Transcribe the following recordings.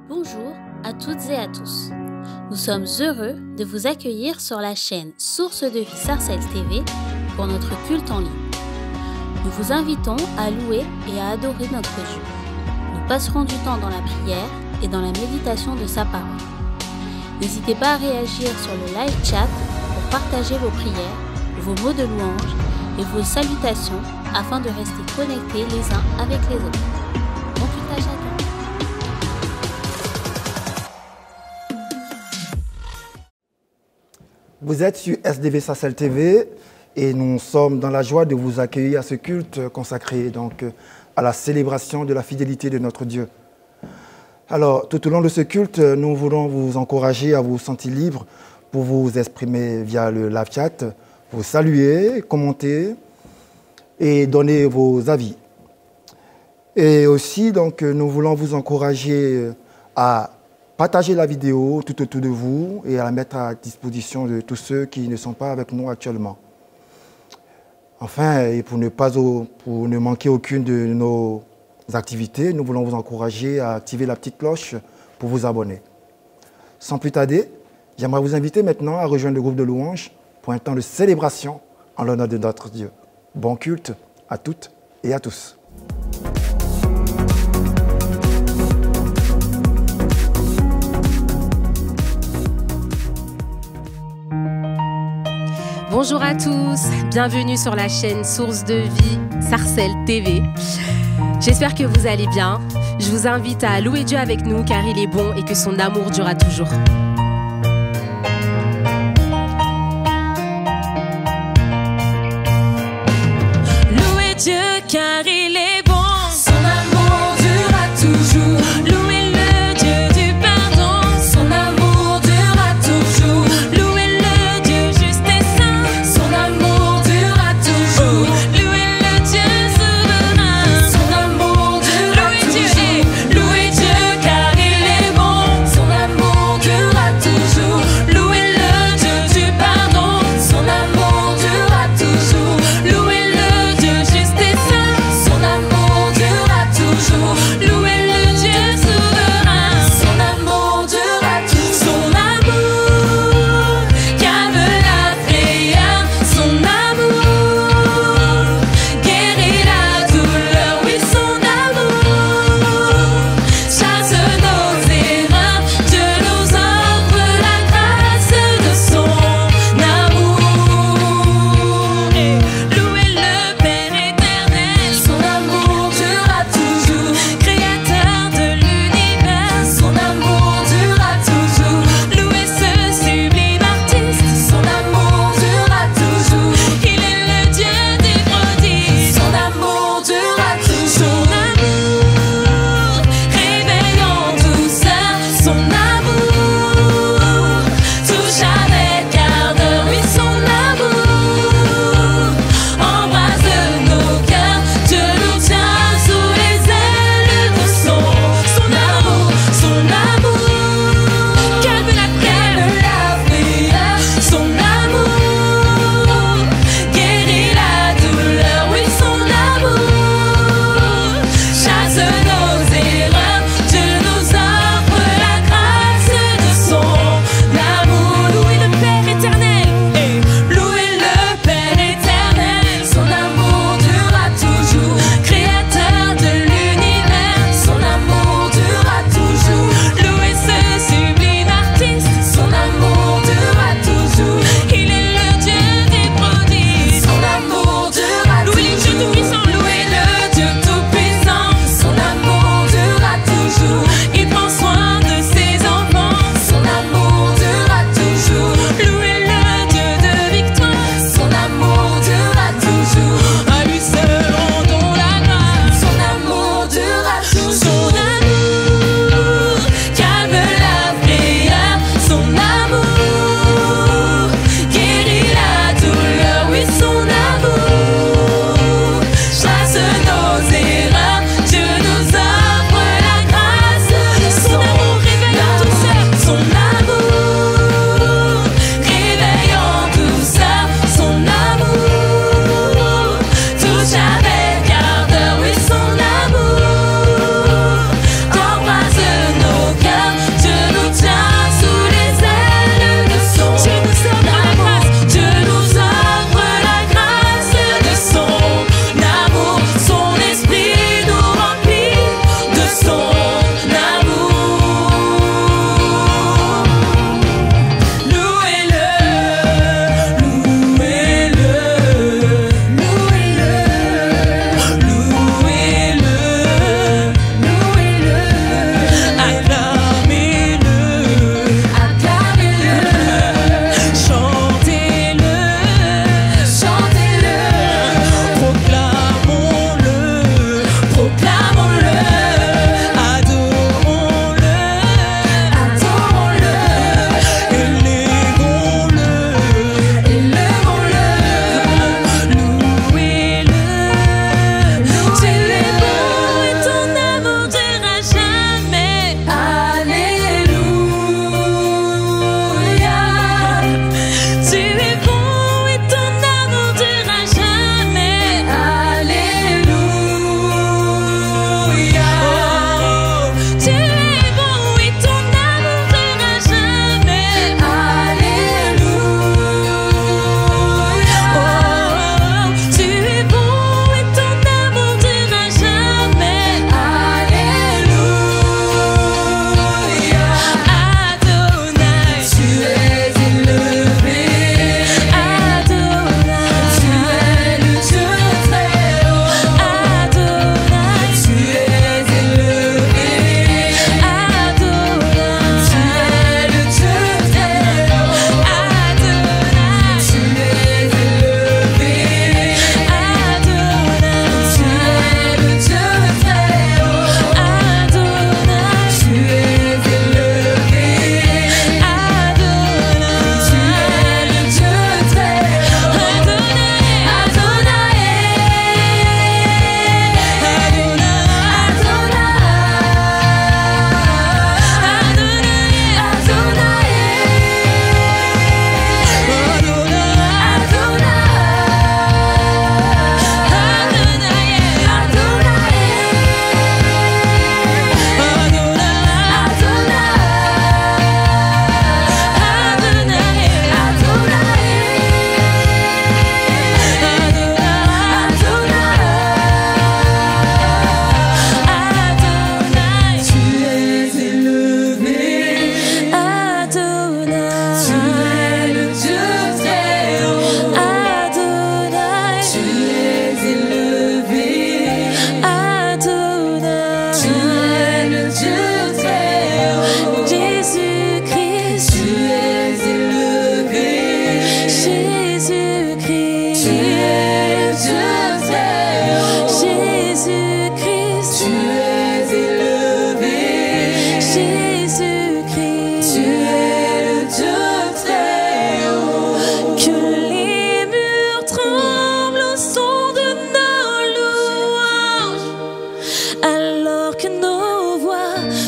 Bonjour à toutes et à tous. Nous sommes heureux de vous accueillir sur la chaîne Source de Vie Sarcelles TV pour notre culte en ligne. Nous vous invitons à louer et à adorer notre Dieu. Nous passerons du temps dans la prière et dans la méditation de sa parole. N'hésitez pas à réagir sur le live chat pour partager vos prières, vos mots de louange et vos salutations afin de rester connectés les uns avec les autres. Bon culte à chacun. Vous êtes sur SDV Sarcelles TV et nous sommes dans la joie de vous accueillir à ce culte consacré donc à la célébration de la fidélité de notre Dieu. Alors, tout au long de ce culte, nous voulons vous encourager à vous sentir libre pour vous exprimer via le live chat, vous saluer, commenter et donner vos avis. Et aussi, donc, nous voulons vous encourager à partager la vidéo tout autour de vous et à la mettre à disposition de tous ceux qui ne sont pas avec nous actuellement. Enfin, et pour ne manquer aucune de nos activités, nous voulons vous encourager à activer la petite cloche pour vous abonner. Sans plus tarder, j'aimerais vous inviter maintenant à rejoindre le groupe de louanges pour un temps de célébration en l'honneur de notre Dieu. Bon culte à toutes et à tous. Bonjour à tous, bienvenue sur la chaîne Source de Vie Sarcelles TV. J'espère que vous allez bien. Je vous invite à louer Dieu avec nous car il est bon et que son amour durera toujours. Louez Dieu car il est bon. Son amour durera toujours. Louez le Dieu du pardon. Son amour durera toujours. Louez le Dieu juste et saint. Son amour durera toujours. Louez le Dieu souverain. Son amour durera toujours. Louez Dieu car il est bon. Son amour durera toujours.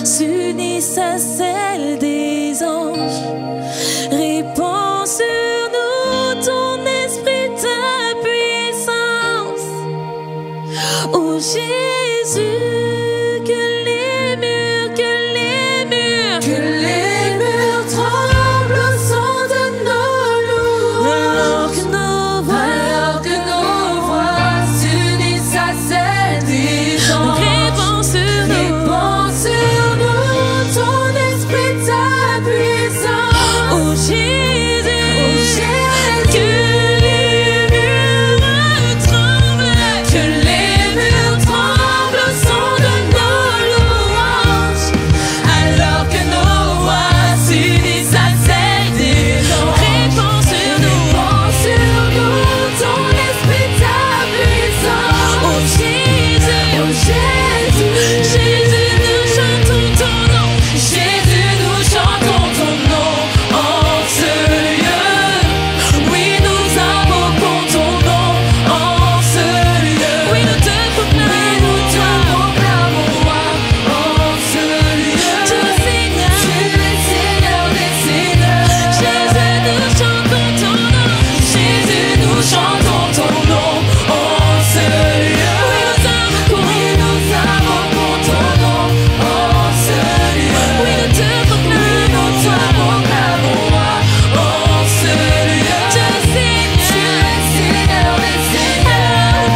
s'unissent à celles des anges. Répands sur nous ton esprit, ta puissance. Oh Jésus, que les murs tremblent au son de nos louanges. Alors que nos voix s'unissent à celles des anges. Répands sur nous ton esprit, ta puissance. Oh Jésus, que les murs tremblent, au son de nos louanges. Alors que nos voix s'unissent à celles des anges. Répands sur nous ton esprit, ta puissance. Oh Jésus, nous chantons ton nom. Jésus, nous chantons ton nom en ce lieu. Oui, nous invoquons ton nom en ce lieu. Oui, nous te proclamons roi en ce lieu. Tu es Seigneur des seigneurs. Jésus, nous chantons ton nom. Jésus, nous chantons ton nom en ce lieu. Oui, nous invoquons ton nom en ce lieu. Oui, nous te proclamons roi en ce lieu. Tu es Seigneur des seigneurs.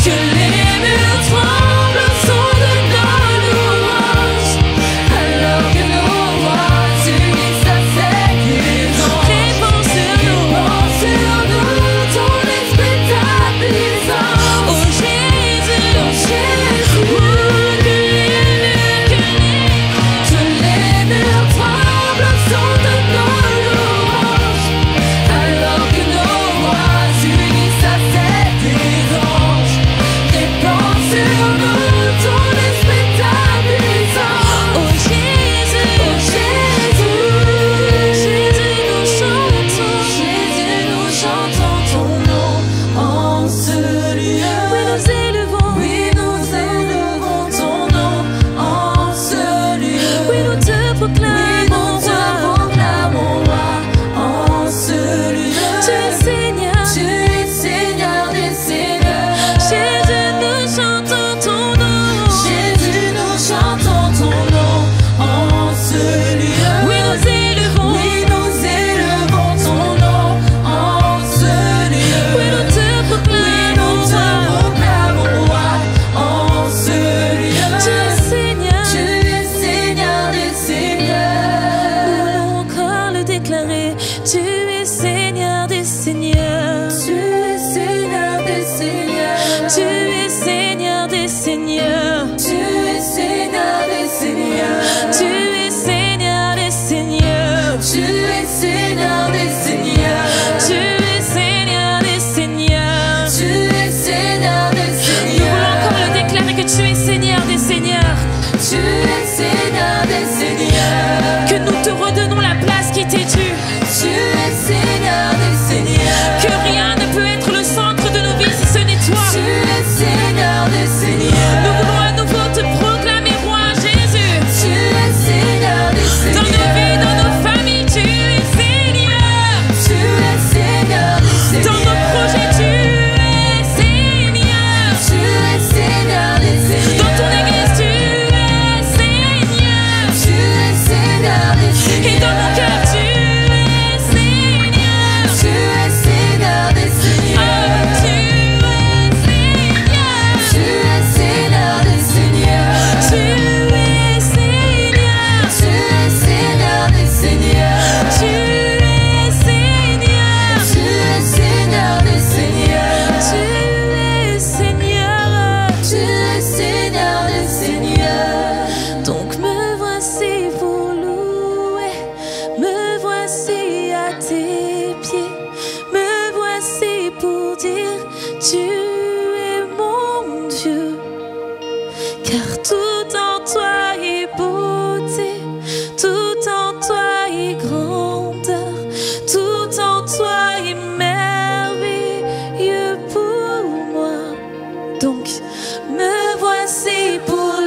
Que les murs tremblent au son de nos louanges. Alors que nos voix s'unissent à celles des anges. Répands sur nous ton esprit, ta puissance. Oh Jésus, que les murs tremblent au son de nos louanges. Alors que nos voix s'unissent à celles des anges. Répands sur nous ton esprit, ta puissance. Oh Jésus, nous chantons ton nom en ce lieu. Oui, nous élevons ton nom en ce lieu. Oui, nous te proclamons roi en ce lieu. Tu es Seigneur des seigneurs. Jésus, nous chantons ton nom. Jésus, nous chantons ton nom en ce lieu. Oui, nous élevons ton nom en ce lieu. Oui, nous te proclamons roi en ce lieu. Tu es Seigneur des seigneurs. Nous voulons encore le déclarer. Tu es Seigneur des seigneurs. Tu es Seigneur des seigneurs. Tu es Seigneur des seigneurs. Tu es Seigneur des seigneurs. Tu es Seigneur des seigneurs. Tu es Seigneur des seigneurs. Tu es Seigneur des seigneurs. Tu es Seigneur des seigneurs. Nous voulons encore le déclarer que tu es Seigneur des seigneurs. Tu es Seigneur des seigneurs. Que nous te redonnons la place qui t'est due. Tu es Seigneur des seigneurs. Que rien ne peut être le centre de nos vies si ce n'est toi. Tu es Seigneur des seigneurs. Nous voulons à nouveau te proclamer roi, Jésus. Tu es Seigneur des seigneurs. Dans nos vies, dans nos familles, tu es Seigneur. Tu es Seigneur des seigneurs. Dans nos projets, tu es Seigneur. Tu es Seigneur des seigneurs. Dans ton église, tu es Seigneur. Tu es Seigneur des seigneurs. Et dans mon cœur, tu es Seigneur. Tu es Seigneur des seigneurs. Oh, tu es Seigneur. Tu es Seigneur des seigneurs. Tu es Seigneur. Tu es Seigneur des seigneurs. Tu es Seigneur. Tu es Seigneur des seigneurs. Tu es Seigneur. Tu es Seigneur des seigneurs. Donc me voici pour louer. Me voici à tes pieds. Me voici pour dire tu es mon Dieu. Car tout en toi est beauté, tout en toi est grandeur, tout en toi est merveilleux pour moi. Donc me voici pour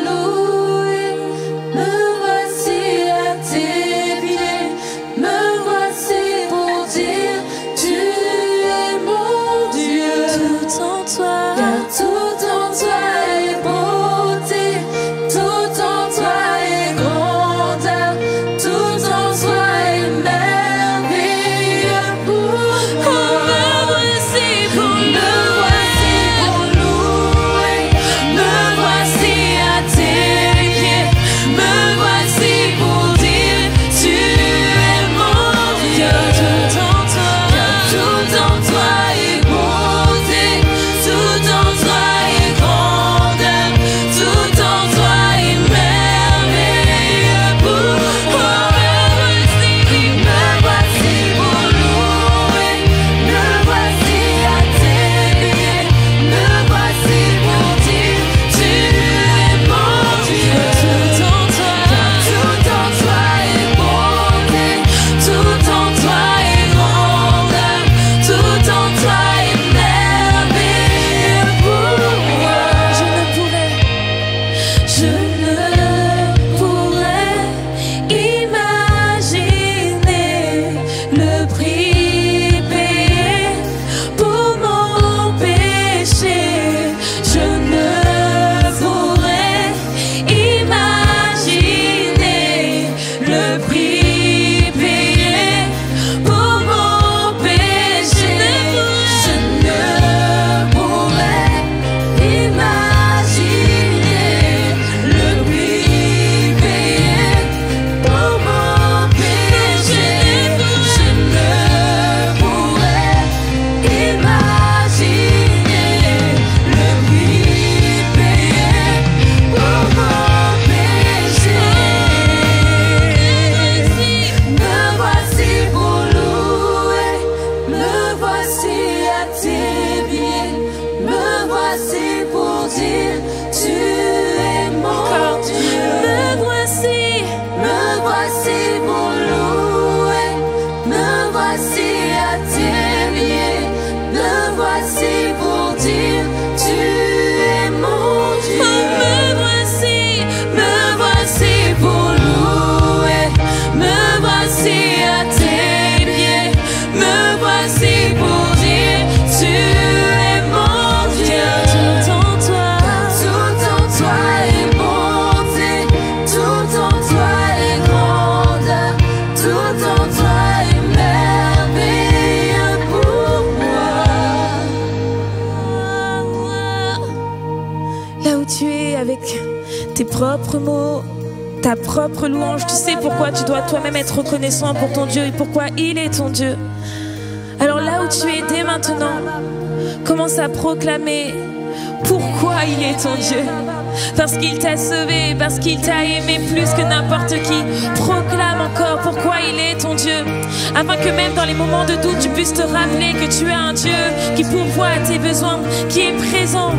tes propres mots, ta propre louange. Tu sais pourquoi tu dois toi-même être reconnaissant pour ton Dieu et pourquoi il est ton Dieu. Alors là où tu es dès maintenant, commence à proclamer pourquoi il est ton Dieu. Parce qu'il t'a sauvé, parce qu'il t'a aimé plus que n'importe qui. Proclame encore pourquoi il est ton Dieu, afin que même dans les moments de doute, tu puisses te rappeler que tu es un Dieu qui pourvoit à tes besoins, qui est présent,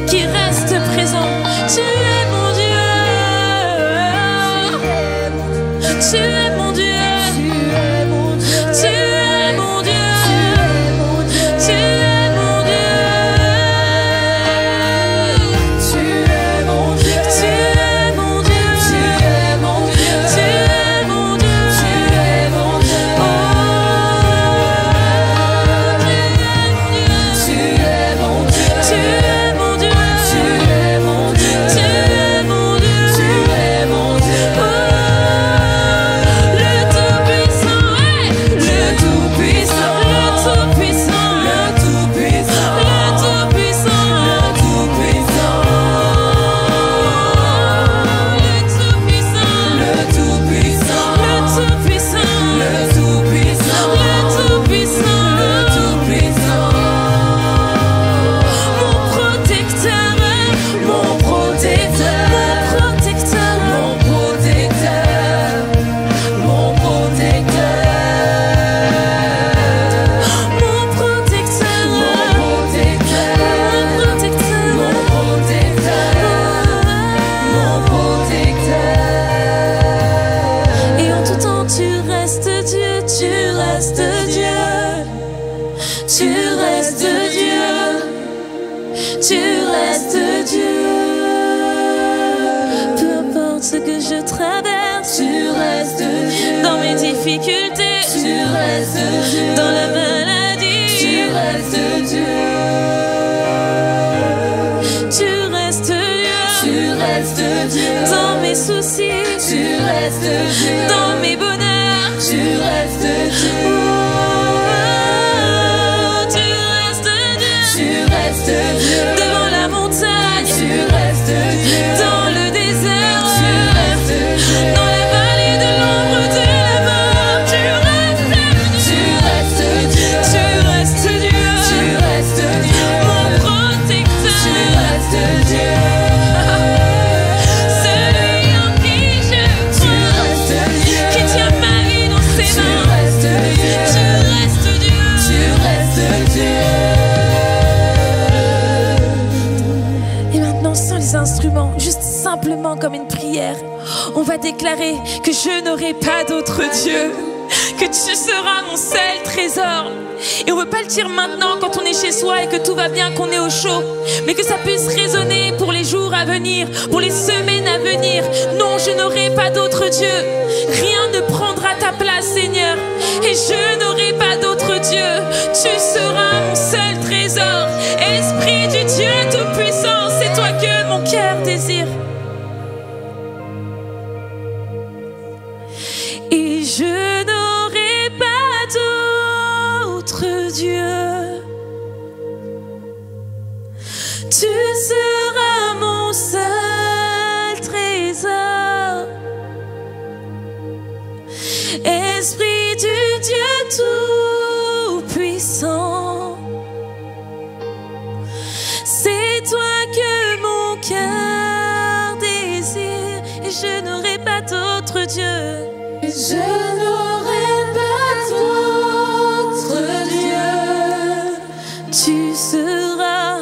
qui reste présent. Tu es mon Dieu, tu es mon Dieu, tu es mon Dieu, tu es mon Dieu, tu es mon Dieu. Difficultés, tu restes Dieu. Dans la maladie, tu restes Dieu. Tu restes Dieu. Tu restes Dieu. Dans mes soucis, tu restes Dieu. Dans mes bonheurs, tu restes Dieu. Oh, tu restes Dieu. Tu restes Dieu. Devant la montagne, tu restes Dieu. Dans le désert, tu restes Dieu. Dans la vallée de l'ombre de la mort, tu restes Dieu. Tu restes Dieu. Tu restes Dieu. Mon protecteur. Tu restes Dieu. Celui en qui je crois, qui tient ma vie dans ses mains. Tu restes Dieu. Tu restes Dieu. Et maintenant, sans les instruments, juste simplement comme une prière, on va déclarer que je n'aurai pas d'autre Dieu, que tu seras mon seul trésor. Et on ne veut pas le dire maintenant quand on est chez soi et que tout va bien, qu'on est au chaud, mais que ça puisse résonner pour les jours à venir, pour les semaines à venir. Non, je n'aurai pas d'autre Dieu. Rien ne prendra ta place, Seigneur. Et je n'aurai pas d'autre Dieu. Tu seras mon seul trésor. Esprit du Dieu Tout-Puissant, c'est toi que mon cœur désire. Et je n'aurai pas d'autre Dieu. Tu seras mon seul trésor. Esprit du Dieu Tout-Puissant, c'est toi que mon cœur désire. Et je n'aurai pas d'autre Dieu. Je n'aurai pas d'autre Dieu. Tu seras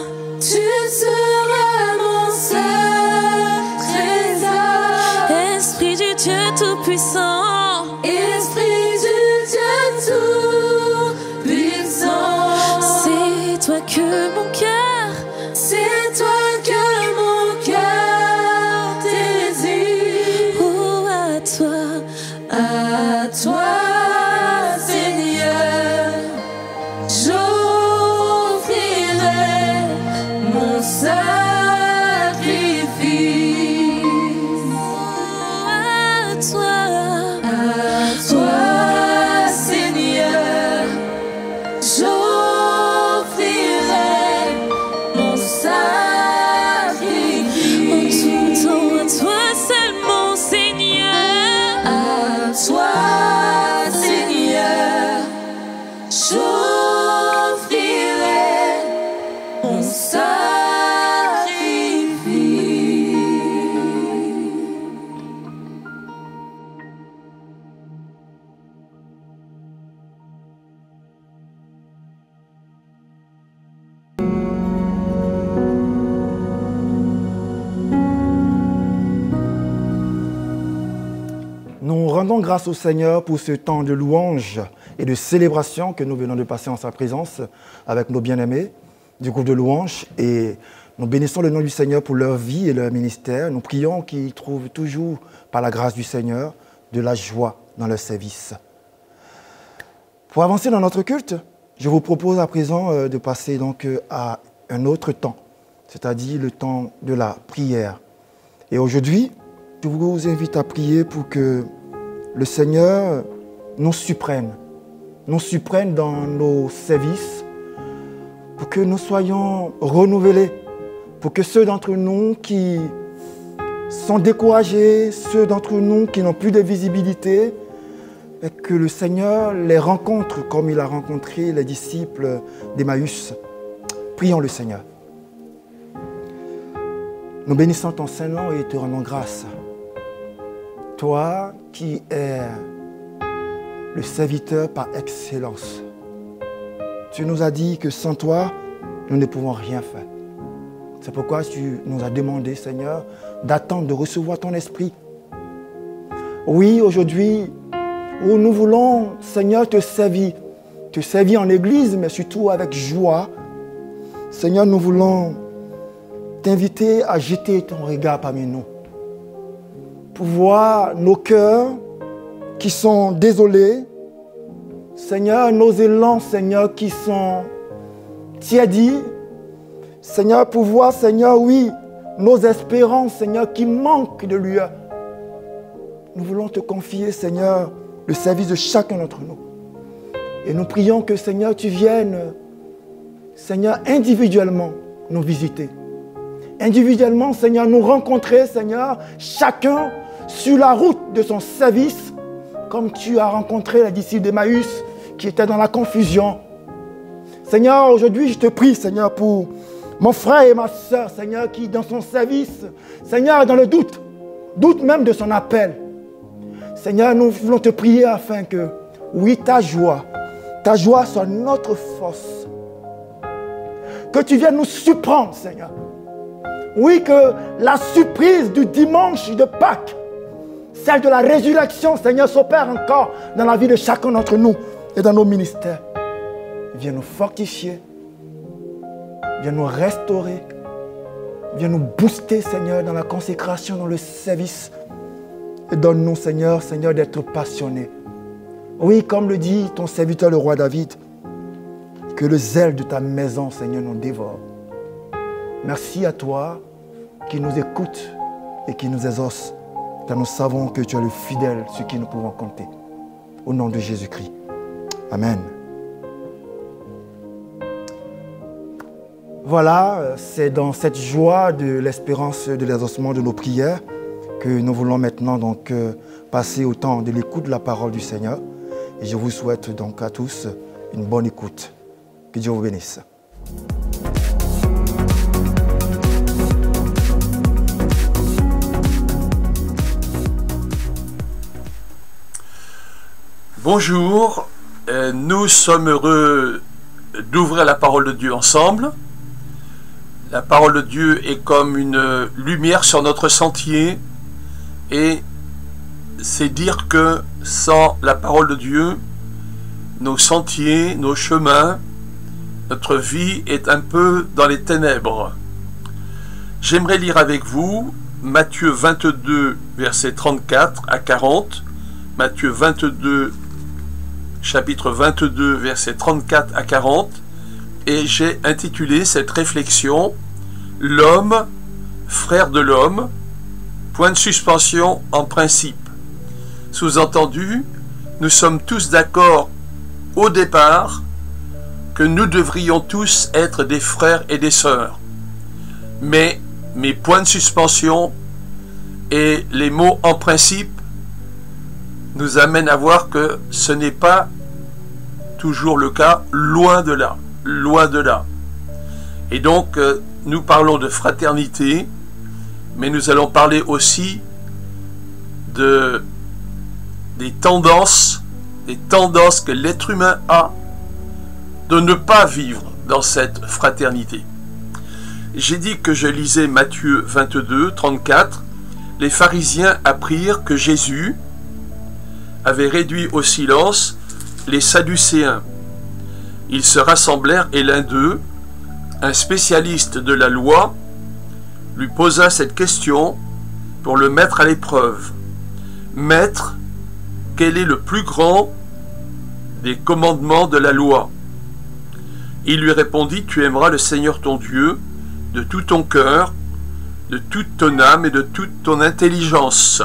mon seul trésor. Esprit du Dieu Tout-Puissant, Esprit du Dieu Tout-Puissant, c'est toi que mon cœur, c'est toi que mon cœur désire. Oh, à toi Nous rendons grâce au Seigneur pour ce temps de louange et de célébration que nous venons de passer en sa présence avec nos bien-aimés du groupe de louange. Et nous bénissons le nom du Seigneur pour leur vie et leur ministère. Nous prions qu'ils trouvent toujours, par la grâce du Seigneur, de la joie dans leur service. Pour avancer dans notre culte, je vous propose à présent de passer donc à un autre temps, c'est-à-dire le temps de la prière. Et aujourd'hui, je vous invite à prier pour que le Seigneur nous surprenne dans nos services, pour que nous soyons renouvelés, pour que ceux d'entre nous qui sont découragés, ceux d'entre nous qui n'ont plus de visibilité, et que le Seigneur les rencontre comme il a rencontré les disciples d'Emmaüs. Prions le Seigneur. Nous bénissons ton Saint-Nom et te rendons grâce. Toi qui es le serviteur par excellence. Tu nous as dit que sans toi, nous ne pouvons rien faire. C'est pourquoi tu nous as demandé, Seigneur, d'attendre de recevoir ton esprit. Oui, aujourd'hui, où nous voulons, Seigneur, te servir en église, mais surtout avec joie. Seigneur, nous voulons t'inviter à jeter ton regard parmi nous, pour voir nos cœurs qui sont désolés, Seigneur, nos élans, Seigneur, qui sont tiédis, Seigneur, pour voir, Seigneur, oui, nos espérances, Seigneur, qui manquent de lueur. Nous voulons te confier, Seigneur, le service de chacun d'entre nous. Et nous prions que, Seigneur, tu viennes, Seigneur, individuellement nous visiter. Individuellement, Seigneur, nous rencontrer, Seigneur, chacun sur la route de son service, comme tu as rencontré les disciples d'Emmaüs qui étaient dans la confusion. Seigneur, aujourd'hui, je te prie, Seigneur, pour mon frère et ma soeur, Seigneur, qui dans son service, Seigneur, est dans le doute même de son appel. Seigneur, nous voulons te prier afin que, oui, ta joie soit notre force. Que tu viennes nous surprendre, Seigneur. Oui, que la surprise du dimanche de Pâques, celle de la résurrection, Seigneur, s'opère encore dans la vie de chacun d'entre nous et dans nos ministères. Viens nous fortifier, viens nous restaurer, viens nous booster, Seigneur, dans la consécration, dans le service. Et donne-nous, Seigneur, d'être passionnés. Oui, comme le dit ton serviteur, le roi David, que le zèle de ta maison, Seigneur, nous dévore. Merci à toi qui nous écoute et qui nous exauce, car nous savons que tu es le fidèle sur qui nous pouvons compter. Au nom de Jésus-Christ. Amen. Voilà, c'est dans cette joie de l'espérance de l'exaucement de nos prières que nous voulons maintenant donc passer au temps de l'écoute de la parole du Seigneur. Et je vous souhaite donc à tous une bonne écoute. Que Dieu vous bénisse. Bonjour, nous sommes heureux d'ouvrir la parole de Dieu ensemble. La parole de Dieu est comme une lumière sur notre sentier et c'est dire que sans la parole de Dieu, nos sentiers, nos chemins, notre vie est un peu dans les ténèbres. J'aimerais lire avec vous Matthieu 22, versets 34 à 40, Matthieu 22, chapitre 22, versets 34 à 40, et j'ai intitulé cette réflexion « L'homme, frère de l'homme », point de suspension en principe. Sous-entendu, nous sommes tous d'accord au départ que nous devrions tous être des frères et des sœurs. Mais mes points de suspension et les mots en principe nous amènent à voir que ce n'est pas toujours le cas, loin de là, loin de là. Et donc, nous parlons de fraternité, mais nous allons parler aussi des tendances que l'être humain a de ne pas vivre dans cette fraternité. J'ai dit que je lisais Matthieu 22, 34. Les pharisiens apprirent que Jésus avait réduit au silence les Sadducéens. Ils se rassemblèrent et l'un d'eux, un spécialiste de la loi, lui posa cette question pour le mettre à l'épreuve. « Maître, quel est le plus grand des commandements de la loi ?» Il lui répondit, « Tu aimeras le Seigneur ton Dieu de tout ton cœur, de toute ton âme et de toute ton intelligence. »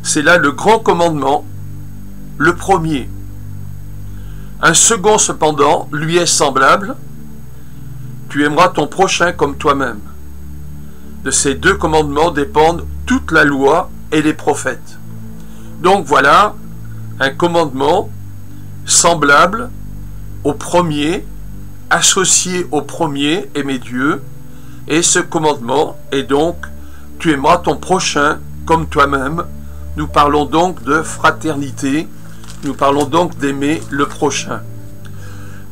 C'est là le grand commandement, le premier. Un second cependant lui est semblable, « Tu aimeras ton prochain comme toi-même. » De ces deux commandements dépendent toute la loi et les prophètes. Donc voilà un commandement semblable au premier, associé au premier, aimer Dieu, et ce commandement est donc « Tu aimeras ton prochain comme toi-même ». Nous parlons donc de fraternité, nous parlons donc d'aimer le prochain.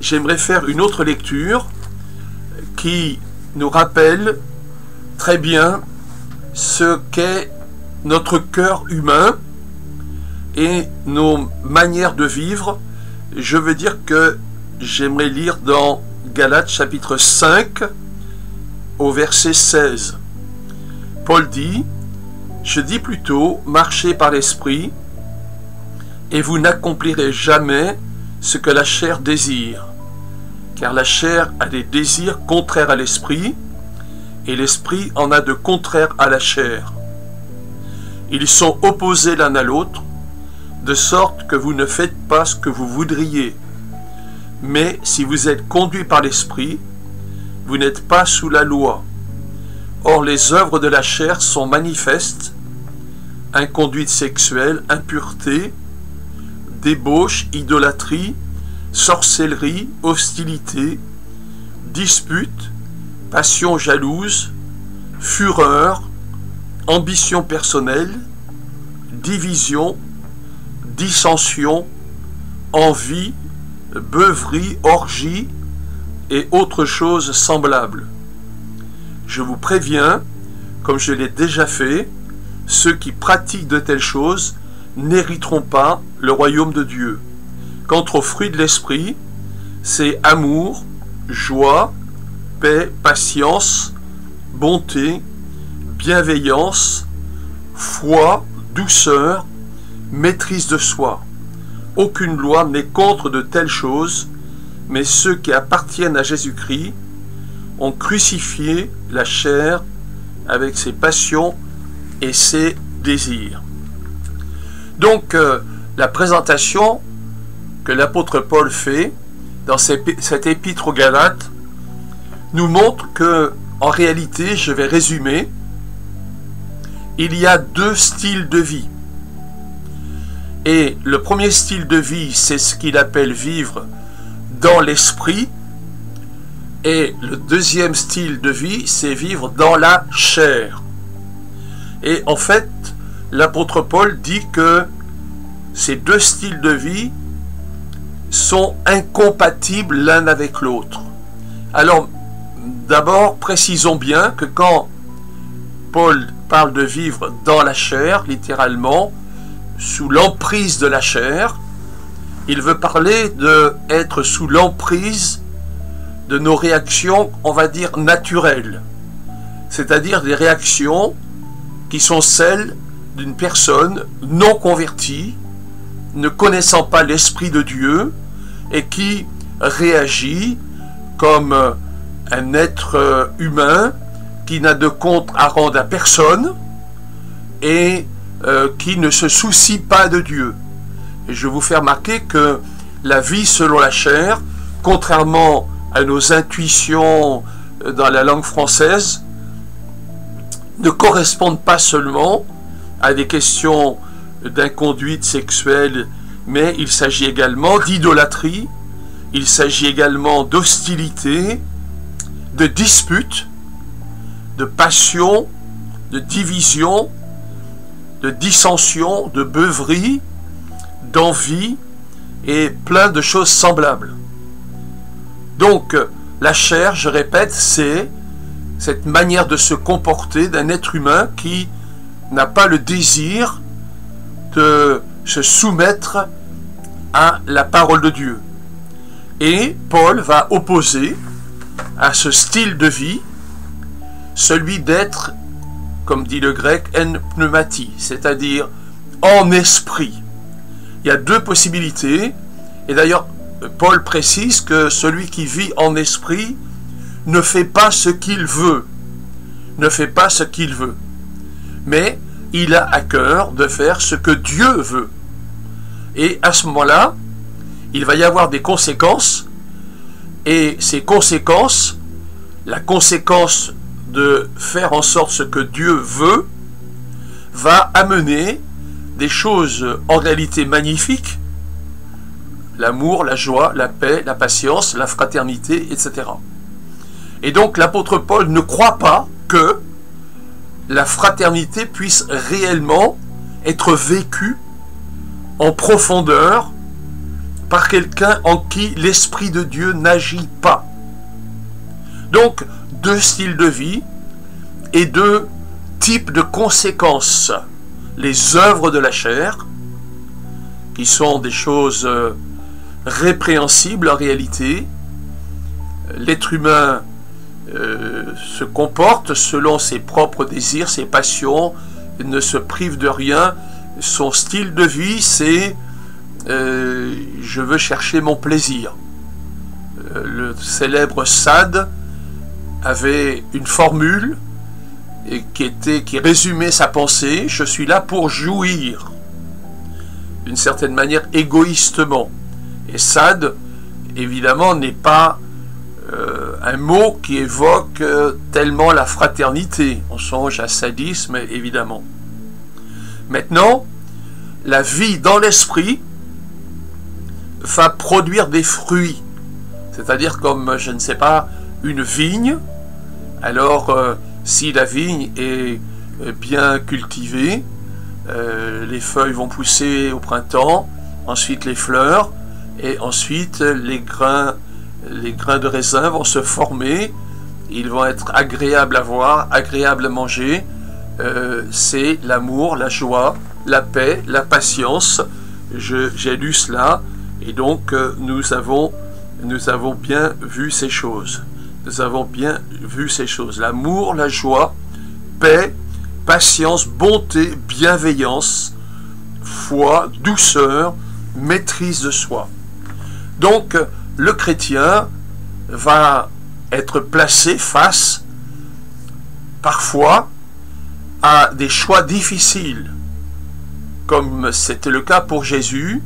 J'aimerais faire une autre lecture qui nous rappelle très bien ce qu'est notre cœur humain et nos manières de vivre. Je veux dire que j'aimerais lire dans Galates chapitre 5 au verset 16. Paul dit, « Je dis plutôt, marchez par l'esprit, et vous n'accomplirez jamais ce que la chair désire, car la chair a des désirs contraires à l'esprit, et l'esprit en a de contraires à la chair. Ils sont opposés l'un à l'autre, de sorte que vous ne faites pas ce que vous voudriez. Mais si vous êtes conduits par l'esprit, vous n'êtes pas sous la loi. Or les œuvres de la chair sont manifestes, inconduite sexuelle, impureté, débauche, idolâtrie, sorcellerie, hostilité, dispute, passion jalouse, fureur, ambition personnelle, division, dissension, envie, beuverie, orgie et autres choses semblables. Je vous préviens, comme je l'ai déjà fait, ceux qui pratiquent de telles choses n'hériteront pas le royaume de Dieu. Quant aux fruits de l'esprit, c'est amour, joie, paix, patience, bonté, bienveillance, foi, douceur, maîtrise de soi. Aucune loi n'est contre de telles choses, mais ceux qui appartiennent à Jésus-Christ ont crucifié la chair avec ses passions et ses désirs. Donc, la présentation que l'apôtre Paul fait dans cette épître aux Galates nous montre que, en réalité, je vais résumer, il y a deux styles de vie. Et le premier style de vie, c'est ce qu'il appelle vivre dans l'esprit. Et le deuxième style de vie, c'est vivre dans la chair. Et en fait, l'apôtre Paul dit que ces deux styles de vie sont incompatibles l'un avec l'autre. Alors, d'abord, précisons bien que quand Paul parle de vivre dans la chair, littéralement, sous l'emprise de la chair, il veut parler d'être sous l'emprise de nos réactions, on va dire, naturelles. C'est-à-dire des réactions qui sont celles d'une personne non convertie, ne connaissant pas l'Esprit de Dieu, et qui réagit comme un être humain qui n'a de compte à rendre à personne et qui ne se soucie pas de Dieu. Et je vous fais remarquer que la vie selon la chair, contrairement à nos intuitions dans la langue française, ne correspondent pas seulement à des questions d'inconduite sexuelle, mais il s'agit également d'idolâtrie, il s'agit également d'hostilité, de dispute, de passion, de division, de dissension, de beuverie, d'envie et plein de choses semblables. Donc, la chair, je répète, c'est cette manière de se comporter d'un être humain qui n'a pas le désir de se soumettre à la parole de Dieu. Et Paul va opposer à ce style de vie celui d'être, comme dit le grec, en pneumati, c'est-à-dire en esprit. Il y a deux possibilités, et d'ailleurs Paul précise que celui qui vit en esprit ne fait pas ce qu'il veut, mais il a à cœur de faire ce que Dieu veut. Et à ce moment-là, il va y avoir des conséquences, et ces conséquences, la conséquence de faire en sorte ce que Dieu veut, va amener des choses en réalité magnifiques, l'amour, la joie, la paix, la patience, la fraternité, etc. Et donc l'apôtre Paul ne croit pas que la fraternité puisse réellement être vécue en profondeur par quelqu'un en qui l'Esprit de Dieu n'agit pas. Donc, deux styles de vie et deux types de conséquences. Les œuvres de la chair, qui sont des choses répréhensibles en réalité. L'être humain se comporte selon ses propres désirs, ses passions, ne se prive de rien. Son style de vie, c'est je veux chercher mon plaisir. Le célèbre Sade avait une formule qui résumait sa pensée: je suis là pour jouir, d'une certaine manière égoïstement. Et Sade, évidemment, n'est pas un mot qui évoque tellement la fraternité. On songe à sadisme, évidemment. Maintenant, la vie dans l'esprit va produire des fruits, c'est-à-dire comme, je ne sais pas, une vigne. Alors, si la vigne est bien cultivée, les feuilles vont pousser au printemps, ensuite les fleurs, et ensuite les grains de raisin vont se former, ils vont être agréables à voir, agréables à manger. C'est l'amour, la joie, la paix, la patience. J'ai lu cela, et donc nous avons bien vu ces choses. Nous avons bien vu ces choses. L'amour, la joie, paix, patience, bonté, bienveillance, foi, douceur, maîtrise de soi. Donc, le chrétien va être placé face, parfois, à des choix difficiles, comme c'était le cas pour Jésus,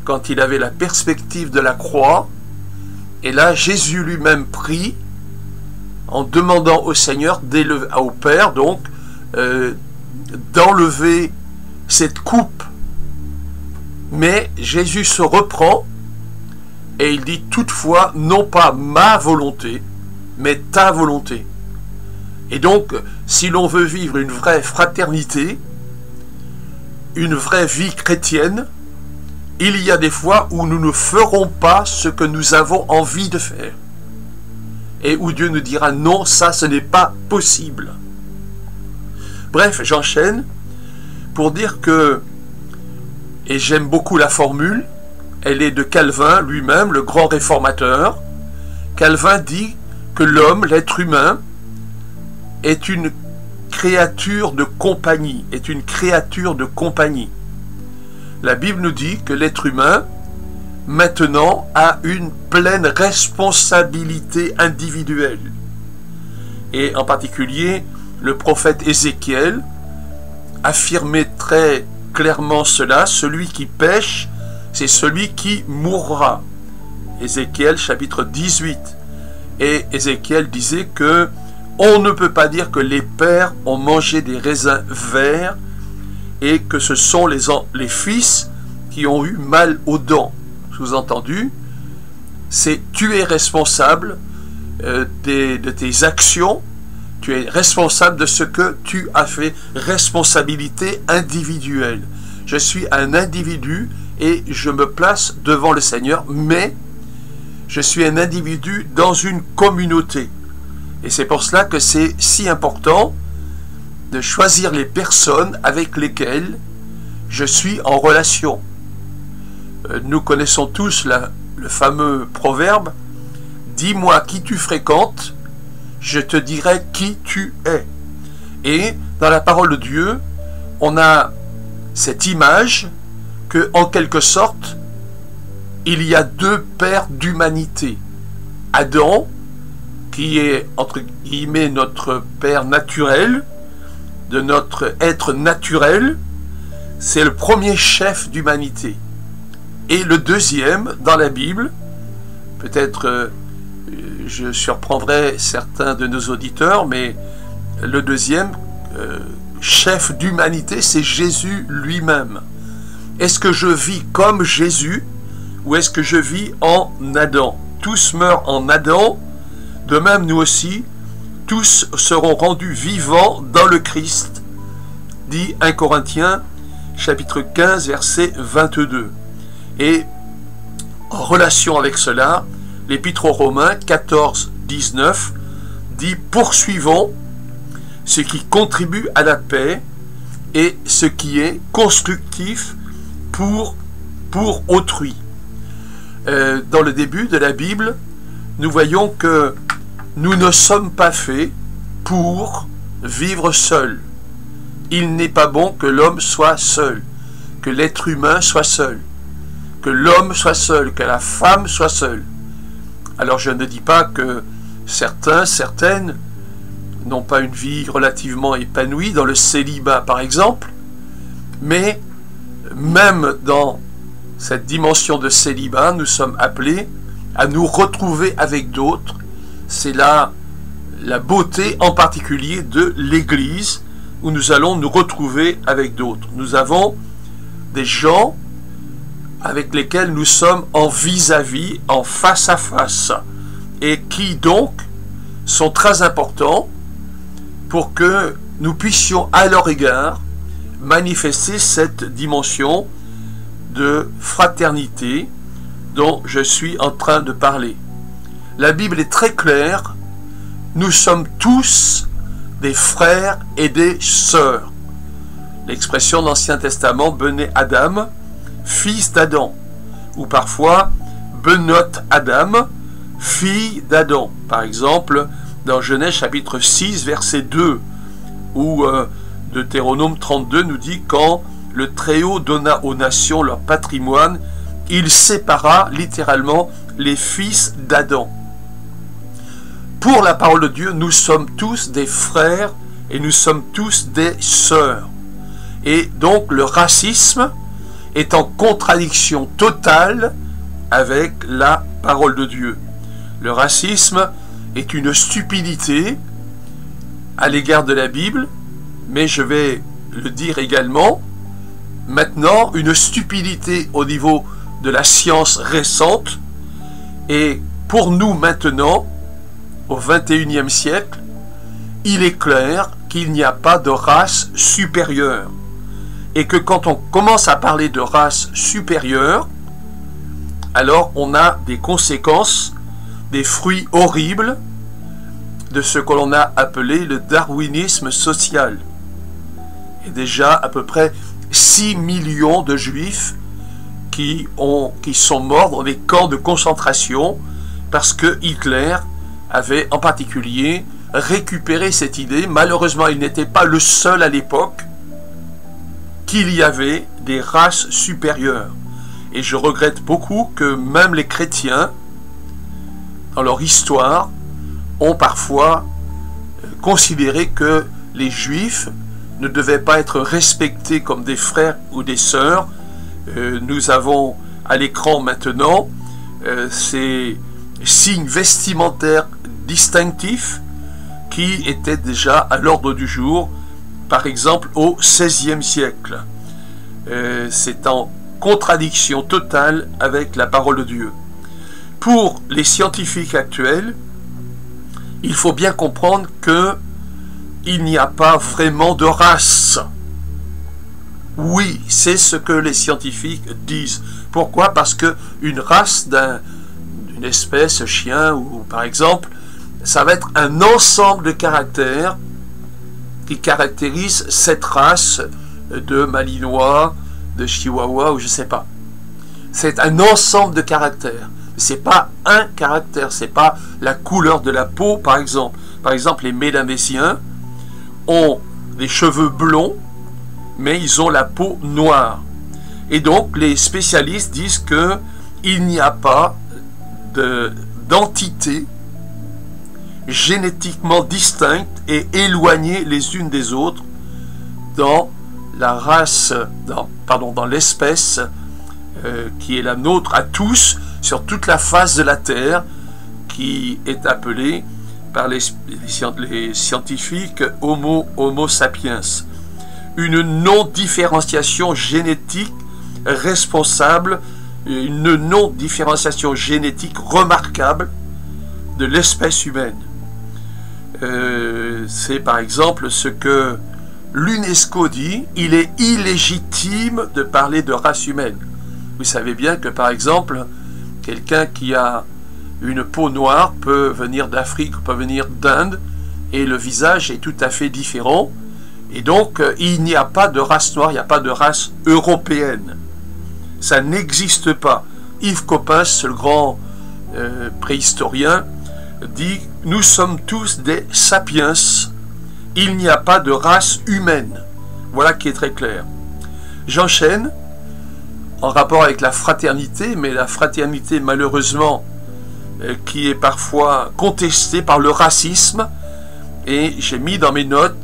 quand il avait la perspective de la croix. Et là, Jésus lui-même prie en demandant au Seigneur, au Père, donc, d'enlever cette coupe. Mais Jésus se reprend et il dit toutefois, non pas ma volonté, mais ta volonté. Et donc, si l'on veut vivre une vraie fraternité, une vraie vie chrétienne, il y a des fois où nous ne ferons pas ce que nous avons envie de faire. Et où Dieu nous dira non, ça ce n'est pas possible. Bref, j'enchaîne pour dire que, et j'aime beaucoup la formule, elle est de Calvin lui-même, le grand réformateur. Calvin dit que l'homme, l'être humain, est une créature de compagnie, La Bible nous dit que l'être humain, maintenant, a une pleine responsabilité individuelle. Et en particulier, le prophète Ézéchiel affirmait très clairement cela: celui qui pêche, c'est celui qui mourra. Ézéchiel chapitre 18. Et Ézéchiel disait que on ne peut pas dire que les pères ont mangé des raisins verts et que ce sont les fils qui ont eu mal aux dents. Sous-entendu, c'est tu es responsable de tes actions, tu es responsable de ce que tu as fait, responsabilité individuelle. Je suis un individu et je me place devant le Seigneur, mais je suis un individu dans une communauté. Et c'est pour cela que c'est si important de choisir les personnes avec lesquelles je suis en relation. Nous connaissons tous le fameux proverbe « Dis-moi qui tu fréquentes, je te dirai qui tu es ». Et dans la parole de Dieu, on a cette image que, en quelque sorte, il y a deux pères d'humanité. Adam, qui est entre guillemets notre père naturel, de notre être naturel, c'est le premier chef d'humanité. Et le deuxième, dans la Bible, peut-être je surprendrai certains de nos auditeurs, mais le deuxième chef d'humanité, c'est Jésus lui-même. Est-ce que je vis comme Jésus ou est-ce que je vis en Adam? Tous meurent en Adam, de même nous aussi, tous seront rendus vivants dans le Christ, dit 1 Corinthiens chapitre 15 verset 22. Et en relation avec cela, l'Épître aux Romains 14, 19 dit « Poursuivons ce qui contribue à la paix et ce qui est constructif pour autrui. » Dans le début de la Bible, nous voyons que nous ne sommes pas faits pour vivre seul. Il n'est pas bon que l'homme soit seul, que l'être humain soit seul, que l'homme soit seul, que la femme soit seule. Alors je ne dis pas que certaines n'ont pas une vie relativement épanouie dans le célibat par exemple, mais même dans cette dimension de célibat, nous sommes appelés à nous retrouver avec d'autres. C'est là la beauté en particulier de l'Église, où nous allons nous retrouver avec d'autres. Nous avons des gens avec lesquels nous sommes en vis-à-vis, en face à face, et qui donc sont très importants pour que nous puissions à leur égard manifester cette dimension de fraternité dont je suis en train de parler. La Bible est très claire, nous sommes tous des frères et des sœurs. L'expression de l'Ancien Testament, Bené Adam, fils d'Adam, ou parfois Benot Adam, fille d'Adam. Par exemple, dans Genèse chapitre 6, verset 2, où Deutéronome 32 nous dit « Quand le Très-Haut donna aux nations leur patrimoine, il sépara littéralement les fils d'Adam. » Pour la parole de Dieu, nous sommes tous des frères et nous sommes tous des sœurs. Et donc le racisme est en contradiction totale avec la parole de Dieu. Le racisme est une stupidité à l'égard de la Bible, mais je vais le dire également, maintenant une stupidité au niveau de la science récente, et pour nous maintenant, au XXIe siècle, il est clair qu'il n'y a pas de race supérieure. Et que quand on commence à parler de race supérieure, alors on a des conséquences, des fruits horribles de ce que l'on a appelé le darwinisme social. Et déjà à peu près 6 millions de juifs qui sont morts dans des camps de concentration parce que Hitler avait en particulier récupéré cette idée. Malheureusement, il n'était pas le seul à l'époque, qu'il y avait des races supérieures. Et je regrette beaucoup que même les chrétiens, dans leur histoire, ont parfois considéré que les juifs ne devaient pas être respectés comme des frères ou des sœurs. Nous avons à l'écran maintenant ces signes vestimentaires distinctifs qui étaient déjà à l'ordre du jour, par exemple au XVIe siècle. C'est en contradiction totale avec la parole de Dieu. Pour les scientifiques actuels, il faut bien comprendre que il n'y a pas vraiment de race. Oui, c'est ce que les scientifiques disent. Pourquoi? Parce que une race d'une espèce, chien ou par exemple, ça va être un ensemble de caractères qui caractérisent cette race de Malinois, de Chihuahua ou je sais pas. C'est un ensemble de caractères. C'est pas un caractère, c'est pas la couleur de la peau, par exemple. Par exemple, les Mélanésiens ont des cheveux blonds, mais ils ont la peau noire. Et donc, les spécialistes disent que il n'y a pas d'entité génétiquement distinctes et éloignées les unes des autres dans la race, dans l'espèce qui est la nôtre à tous, sur toute la face de la Terre, qui est appelée par les scientifiques Homo sapiens. Une non-différenciation génétique responsable, une non-différenciation génétique remarquable de l'espèce humaine. C'est par exemple ce que l'UNESCO dit, il est illégitime de parler de race humaine. Vous savez bien que par exemple, quelqu'un qui a une peau noire peut venir d'Afrique, peut venir d'Inde, et le visage est tout à fait différent. Et donc, il n'y a pas de race noire, il n'y a pas de race européenne. Ça n'existe pas. Yves Coppens, le grand préhistorien, dit « Nous sommes tous des sapiens, il n'y a pas de race humaine. » Voilà qui est très clair. J'enchaîne en rapport avec la fraternité, mais la fraternité malheureusement qui est parfois contestée par le racisme, et j'ai mis dans mes notes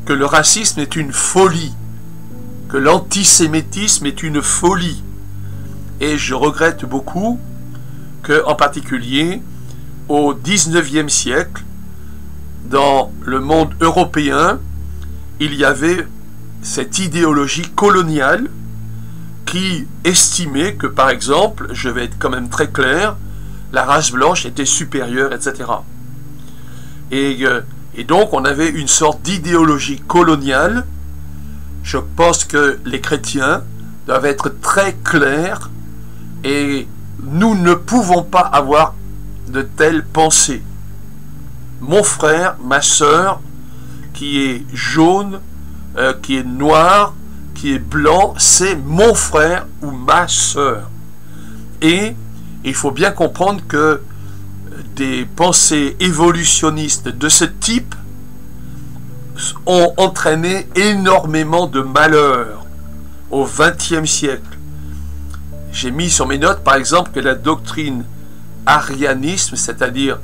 que le racisme est une folie, que l'antisémitisme est une folie. Et je regrette beaucoup que, en particulier, au XIXe siècle, dans le monde européen, il y avait cette idéologie coloniale qui estimait que, par exemple, je vais être quand même très clair, la race blanche était supérieure, etc. Et donc, on avait une sorte d'idéologie coloniale. Je pense que les chrétiens doivent être très clairs et nous ne pouvons pas avoir de telles pensées. Mon frère, ma sœur, qui est jaune, qui est noir, qui est blanc, c'est mon frère ou ma sœur. Et il faut bien comprendre que des pensées évolutionnistes de ce type ont entraîné énormément de malheurs au XXe siècle. J'ai mis sur mes notes, par exemple, que la doctrine arianisme, c'est-à-dire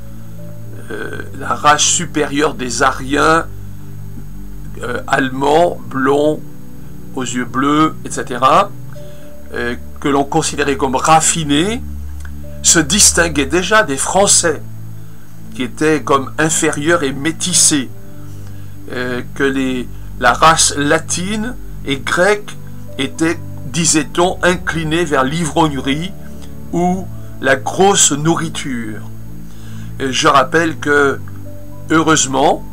la race supérieure des Ariens, allemands, blonds, aux yeux bleus, etc., que l'on considérait comme raffinés, se distinguait déjà des Français, qui étaient comme inférieurs et métissés, que la race latine et grecque était, disait-on, inclinée vers l'ivrognerie ou la grosse nourriture. Et je rappelle que, heureusement,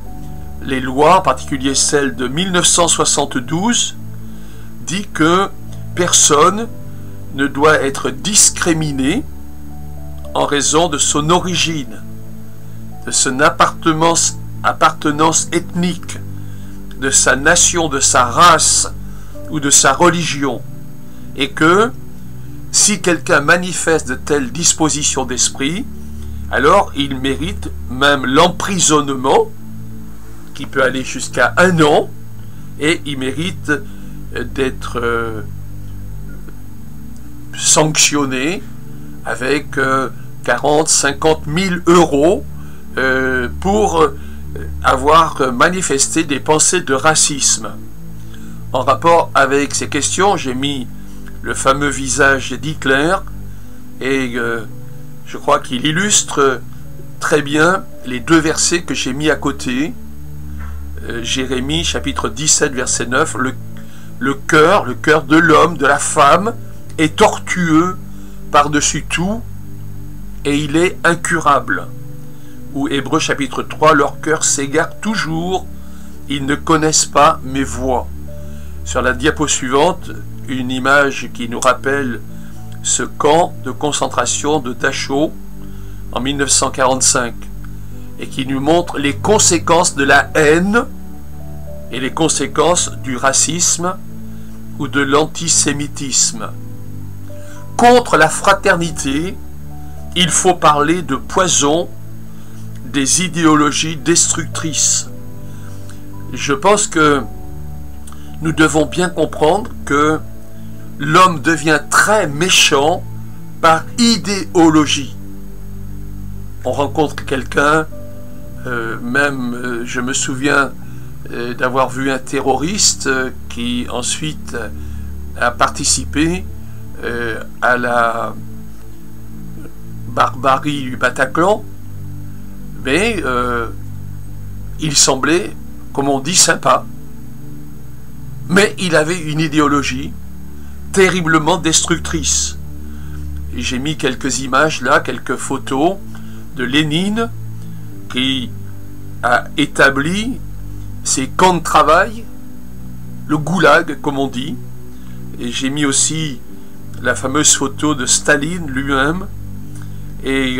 les lois, en particulier celle de 1972, dit que personne ne doit être discriminé en raison de son origine, de son appartenance ethnique, de sa nation, de sa race ou de sa religion, et que si quelqu'un manifeste de telles dispositions d'esprit, alors il mérite même l'emprisonnement, qui peut aller jusqu'à 1 an, et il mérite d'être sanctionné avec 40, 50 000 euros pour avoir manifesté des pensées de racisme. En rapport avec ces questions, j'ai mis le fameux visage d'Hitler, et je crois qu'il illustre très bien les 2 versets que j'ai mis à côté. Jérémie chapitre 17 verset 9, le cœur de l'homme, de la femme est tortueux par-dessus tout et il est incurable. Ou Hébreux chapitre 3, leur cœur s'égare toujours, ils ne connaissent pas mes voies. Sur la diapo suivante, une image qui nous rappelle ce camp de concentration de Dachau en 1945 et qui nous montre les conséquences de la haine et les conséquences du racisme ou de l'antisémitisme. Contre la fraternité, il faut parler de poison, des idéologies destructrices. Je pense que nous devons bien comprendre que l'homme devient très méchant par idéologie. On rencontre quelqu'un, je me souviens d'avoir vu un terroriste qui ensuite a participé à la barbarie du Bataclan, mais il semblait, comme on dit, sympa. Mais il avait une idéologie terriblement destructrice. J'ai mis quelques images là, quelques photos de Lénine qui a établi ses camps de travail, le goulag comme on dit, et j'ai mis aussi la fameuse photo de Staline lui-même, et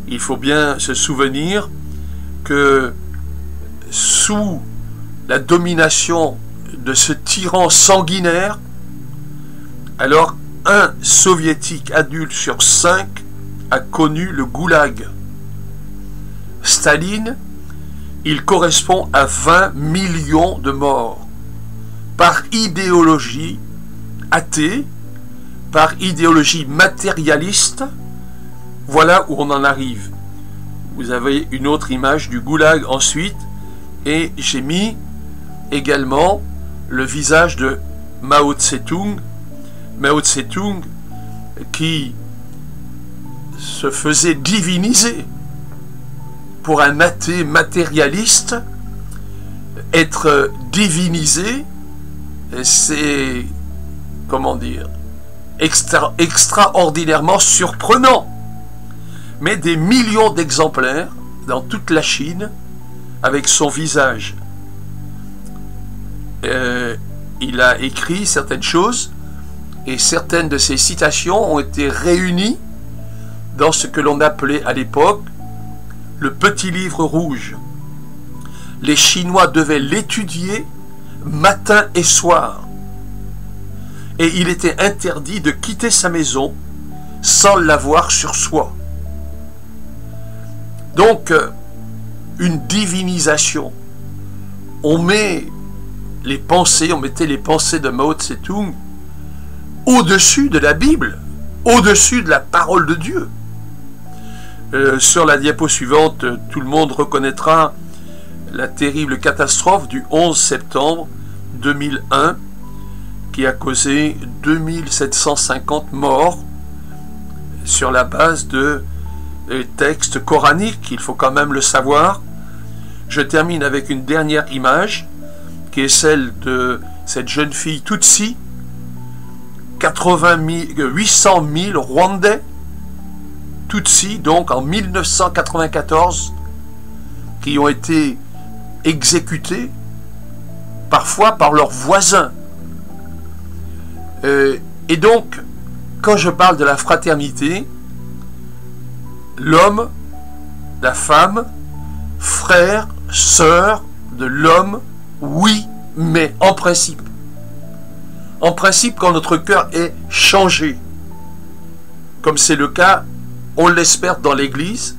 il faut bien se souvenir que sous la domination de ce tyran sanguinaire, alors un soviétique adulte sur 5 a connu le goulag. Staline, il correspond à 20 millions de morts par idéologie athée, par idéologie matérialiste. Voilà où on en arrive. Vous avez une autre image du goulag ensuite, et j'ai mis également le visage de Mao Tse-tung. Mao Tse-tung qui se faisait diviniser. Pour un athée matérialiste, être divinisé, c'est, comment dire, extraordinairement surprenant. Mais des millions d'exemplaires dans toute la Chine avec son visage. Il a écrit certaines choses et certaines de ses citations ont été réunies dans ce que l'on appelait à l'époque le petit livre rouge. Les Chinois devaient l'étudier matin et soir. Et il était interdit de quitter sa maison sans l'avoir sur soi. Donc, une divinisation. On mettait les pensées de Mao Tse-tung au-dessus de la Bible, au-dessus de la parole de Dieu. Sur la diapo suivante, tout le monde reconnaîtra la terrible catastrophe du 11 septembre 2001 qui a causé 2750 morts sur la base de textes coraniques, il faut quand même le savoir. Je termine avec une dernière image qui est celle de cette jeune fille Tutsi, 800 000 Rwandais Tutsi, donc en 1994, qui ont été exécutés, parfois par leurs voisins. Et donc, quand je parle de la fraternité, l'homme, la femme, frère, sœur de l'homme, oui, mais en principe. En principe, quand notre cœur est changé, comme c'est le cas, on l'espère dans l'Église,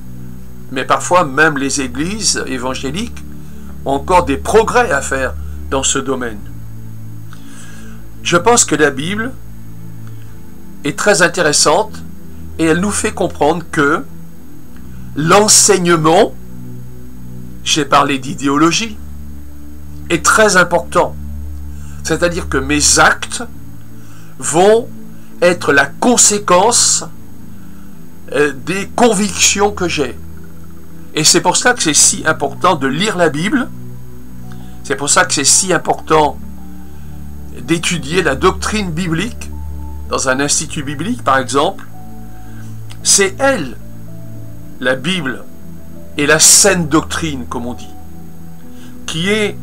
mais parfois même les églises évangéliques ont encore des progrès à faire dans ce domaine. Je pense que la Bible est très intéressante et elle nous fait comprendre que l'enseignement, j'ai parlé d'idéologie, est très important. C'est-à-dire que mes actes vont être la conséquence des convictions que j'ai. Et c'est pour ça que c'est si important de lire la Bible. C'est pour ça que c'est si important d'étudier la doctrine biblique dans un institut biblique, par exemple. C'est elle, la Bible, et la saine doctrine, comme on dit, qui est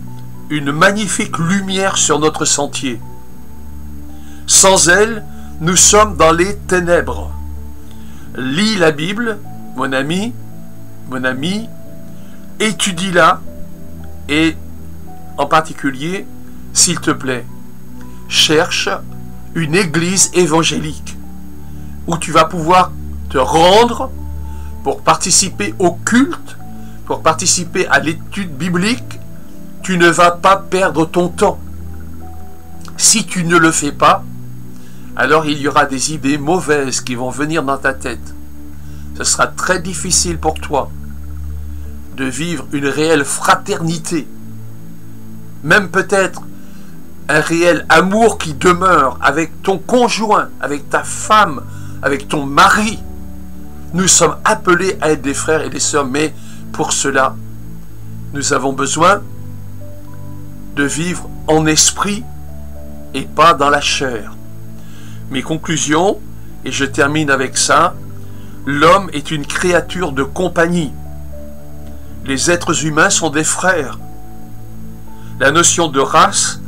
une magnifique lumière sur notre sentier. Sans elle, nous sommes dans les ténèbres. Lis la Bible, mon ami, mon amie, étudie-la, et en particulier, s'il te plaît, cherche une église évangélique où tu vas pouvoir te rendre pour participer au culte, pour participer à l'étude biblique. Tu ne vas pas perdre ton temps. Si tu ne le fais pas, alors il y aura des idées mauvaises qui vont venir dans ta tête. Ce sera très difficile pour toi de vivre une réelle fraternité, même peut-être un réel amour qui demeure avec ton conjoint, avec ta femme, avec ton mari. Nous sommes appelés à être des frères et des sœurs, mais pour cela, nous avons besoin de vivre en esprit et pas dans la chair. Mes conclusions, et je termine avec ça, l'homme est une créature de compagnie. Les êtres humains sont des frères. La notion de race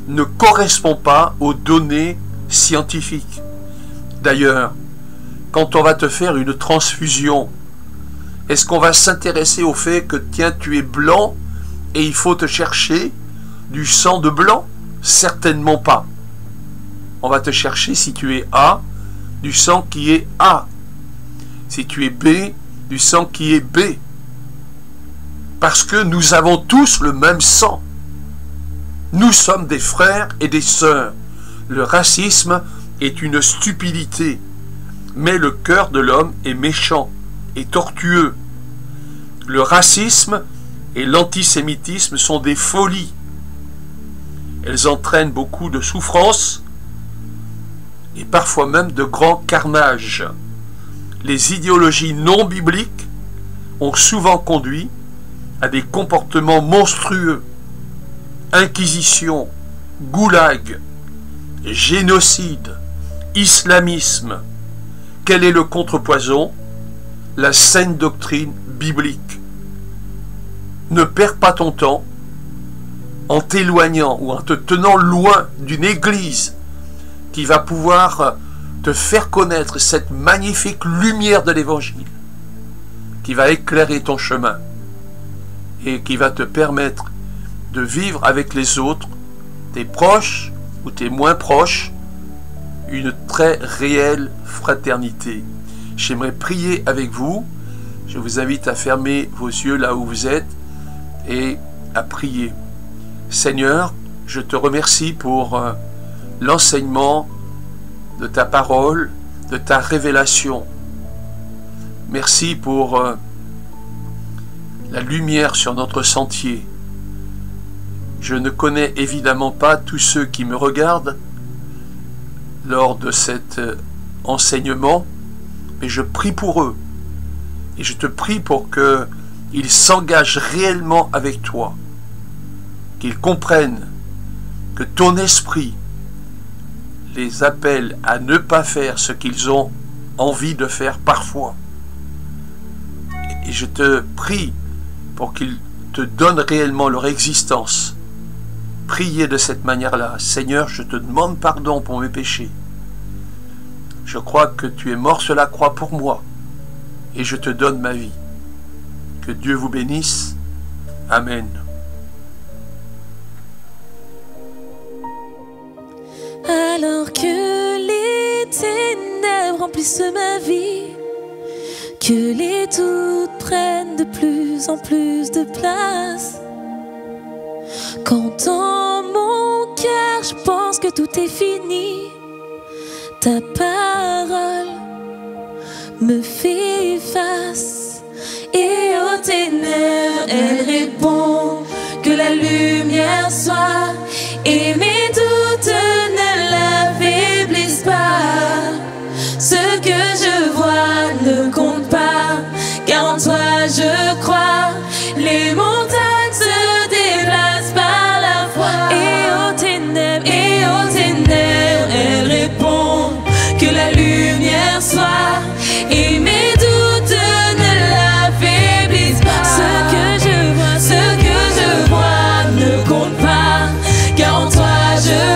ne correspond pas aux données scientifiques. D'ailleurs, quand on va te faire une transfusion, est-ce qu'on va s'intéresser au fait que, tiens, tu es blanc et il faut te chercher du sang de blanc? Certainement pas. On va te chercher, si tu es A, du sang qui est A. Si tu es B, du sang qui est B. Parce que nous avons tous le même sang. Nous sommes des frères et des sœurs. Le racisme est une stupidité. Mais le cœur de l'homme est méchant et tortueux. Le racisme et l'antisémitisme sont des folies. Elles entraînent beaucoup de souffrance et parfois même de grands carnages. Les idéologies non bibliques ont souvent conduit à des comportements monstrueux. Inquisition, goulag, génocide, islamisme. Quel est le contrepoison? La saine doctrine biblique. Ne perds pas ton temps en t'éloignant ou en te tenant loin d'une église qui va pouvoir te faire connaître cette magnifique lumière de l'évangile, qui va éclairer ton chemin et qui va te permettre de vivre avec les autres, tes proches ou tes moins proches, une très réelle fraternité. J'aimerais prier avec vous. Je vous invite à fermer vos yeux là où vous êtes et à prier. Seigneur, je te remercie pour l'enseignement de ta parole, de ta révélation. Merci pour la lumière sur notre sentier. Je ne connais évidemment pas tous ceux qui me regardent lors de cet enseignement, mais je prie pour eux. Et je te prie pour qu'ils s'engagent réellement avec toi, qu'ils comprennent que ton esprit les appelle à ne pas faire ce qu'ils ont envie de faire parfois. Et je te prie pour qu'ils te donnent réellement leur existence. Priez de cette manière-là. Seigneur, je te demande pardon pour mes péchés. Je crois que tu es mort sur la croix pour moi et je te donne ma vie. Que Dieu vous bénisse. Amen. Alors que les ténèbres remplissent ma vie, que les doutes prennent de plus en plus de place, quand dans mon cœur je pense que tout est fini, ta parole me fait face. Et aux ténèbres elle répond que la lumière soit, et mes doutes ne l'affaiblissent pas. Ce que je vois ne compte pas, car en toi je crois. Les montagnes se déplacent par la foi. Et aux ténèbres elle répond que la lumière soit, et mes doutes ne l'affaiblissent pas. Ce que je vois ne compte pas, car en toi je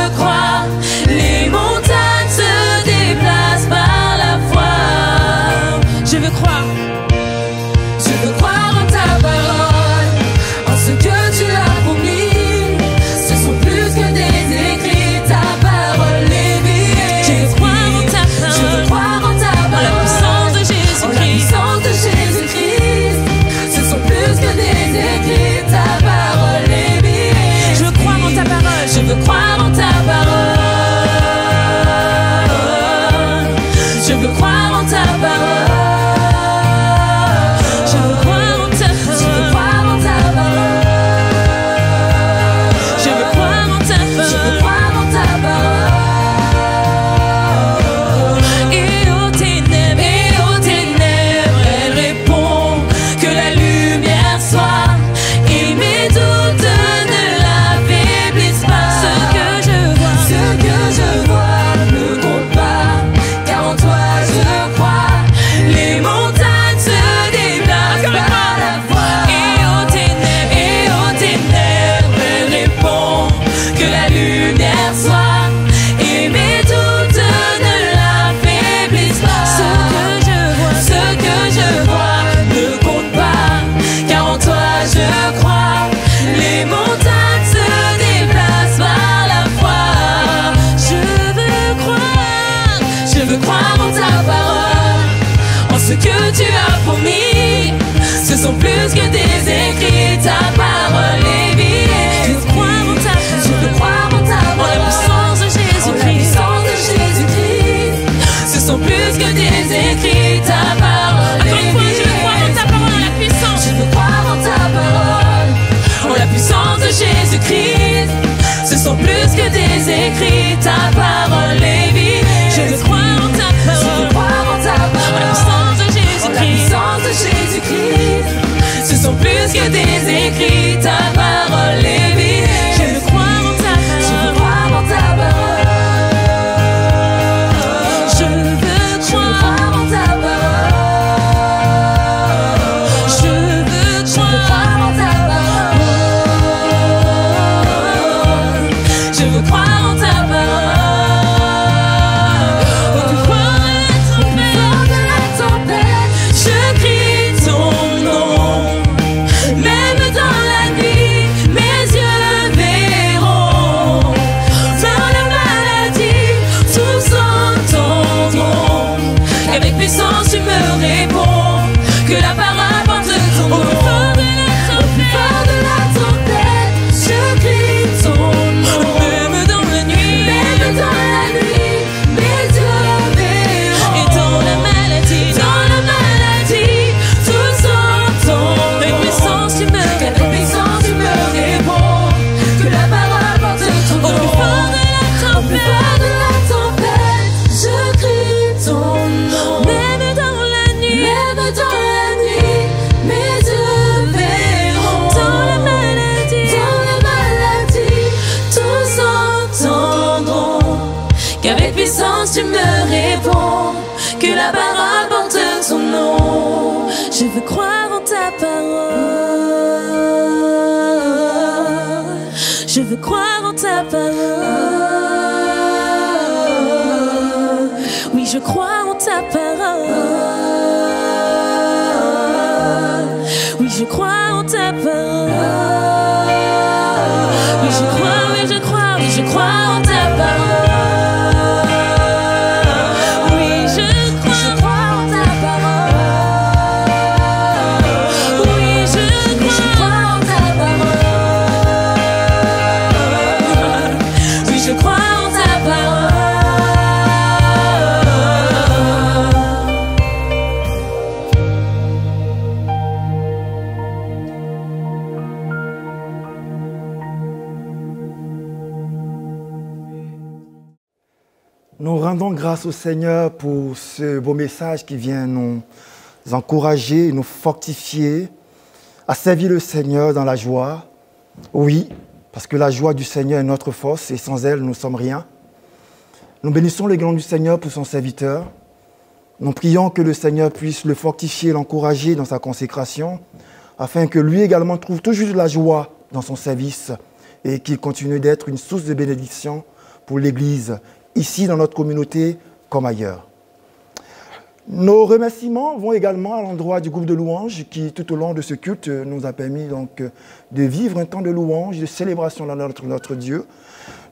Ce sont plus que des écrits, ta parole est vie. Je veux croire en ta parole, je veux croire en ta parole, en la puissance de Jésus-Christ, en la puissance de Jésus-Christ. Ce sont plus que des écrits, ta parole est vie. Je veux croire en ta parole, en la puissance. Je veux croire en ta parole, en la puissance de Jésus-Christ. Ce sont plus que des écrits, ta parole est vie. Je veux croire en ta parole, je veux croire en ta parole, en la puissance de Jésus-Christ, en la puissance de Jésus-Christ. Ce sont plus que des écrits, ta parole est vie. Je veux croire en ta parole, je veux croire en ta parole. Je veux croire en ta parole. Je veux croire en ta parole. Je veux croire en ta parole. Au plus fort de la tempête, je crie ton nom. Même dans la nuit, mes yeux verront. Dans la maladie, tous entendront. Qu'avec puissance tu me réponds, que la parole porte ton nom. Au plus fort de la tempête, je crie ton nom. Même dans la nuit, mes yeux verront. Et dans la maladie, tous entendront. Avec puissance tu me réponds, que la parole porte ton nom. Au plus fort de la tempête, je crie ton nom. Même dans la nuit, mes yeux verront. Dans la maladie, tous entendront. Qu'avec puissance tu me réponds, que la parole porte ton nom. Je veux croire en ta parole. Je veux croire en ta parole. Oui, je crois en ta parole. Oui, je crois en ta parole. Oui, je crois, oui, je crois, oui, je crois en ta parole. Oui, je crois en ta parole. Oui, je crois en ta parole. Oui, je crois en ta parole. Nous rendons grâce au Seigneur pour ce beau message qui vient nous encourager, nous fortifier à servir le Seigneur dans la joie. Oui, parce que la joie du Seigneur est notre force et sans elle, nous ne sommes rien. Nous bénissons le nom du Seigneur pour son serviteur. Nous prions que le Seigneur puisse le fortifier, l'encourager dans sa consécration, afin que lui également trouve toujours de la joie dans son service et qu'il continue d'être une source de bénédiction pour l'Église, ici dans notre communauté comme ailleurs. Nos remerciements vont également à l'endroit du groupe de louanges qui, tout au long de ce culte, nous a permis donc de vivre un temps de louange, de célébration dans notre Dieu.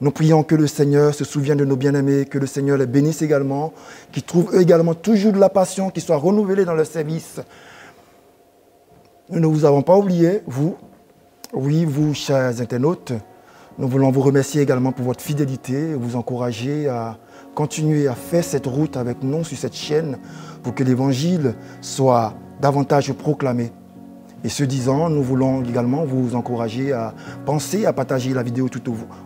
Nous prions que le Seigneur se souvienne de nos bien-aimés, que le Seigneur les bénisse également, qu'ils trouvent également toujours de la passion, qu'ils soient renouvelés dans leur service. Nous ne vous avons pas oublié, vous. Oui, vous, chers internautes. Nous voulons vous remercier également pour votre fidélité, vous encourager à continuer à faire cette route avec nous sur cette chaîne pour que l'Évangile soit davantage proclamé. Et ce disant, nous voulons également vous encourager à penser à partager la vidéo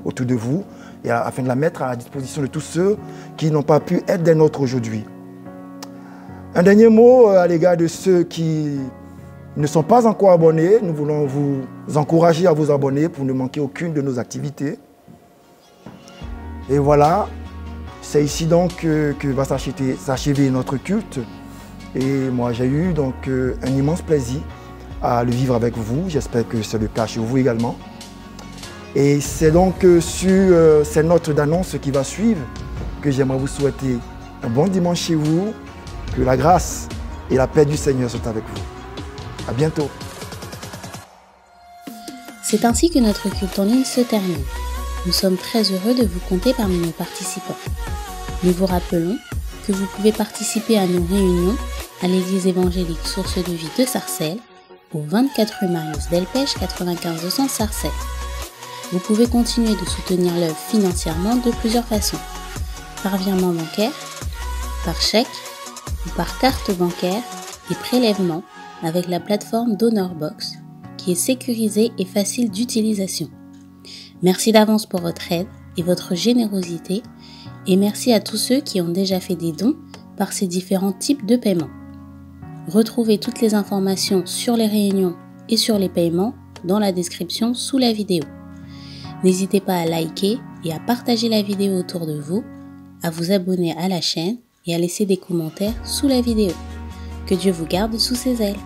autour de vous et afin de la mettre à la disposition de tous ceux qui n'ont pas pu être des nôtres aujourd'hui. Un dernier mot à l'égard de ceux qui ne sont pas encore abonnés. Nous voulons vous encourager à vous abonner pour ne manquer aucune de nos activités. Et voilà, c'est ici donc que va s'achever notre culte. Et moi, j'ai eu donc un immense plaisir à le vivre avec vous. J'espère que c'est le cas chez vous également. Et c'est donc sur ces notes d'annonce qui va suivre que j'aimerais vous souhaiter un bon dimanche chez vous, que la grâce et la paix du Seigneur soient avec vous. À bientôt. C'est ainsi que notre culte en ligne se termine. Nous sommes très heureux de vous compter parmi nos participants. Nous vous rappelons que vous pouvez participer à nos réunions à l'église évangélique Source de Vie de Sarcelles au 24 rue Marius Delpech 95 200 Sarcelles. Vous pouvez continuer de soutenir l'œuvre financièrement de plusieurs façons. Par virement bancaire, par chèque ou par carte bancaire et prélèvement avec la plateforme DonorBox qui est sécurisée et facile d'utilisation. Merci d'avance pour votre aide et votre générosité et merci à tous ceux qui ont déjà fait des dons par ces différents types de paiements. Retrouvez toutes les informations sur les réunions et sur les paiements dans la description sous la vidéo. N'hésitez pas à liker et à partager la vidéo autour de vous, à vous abonner à la chaîne et à laisser des commentaires sous la vidéo. Que Dieu vous garde sous ses ailes.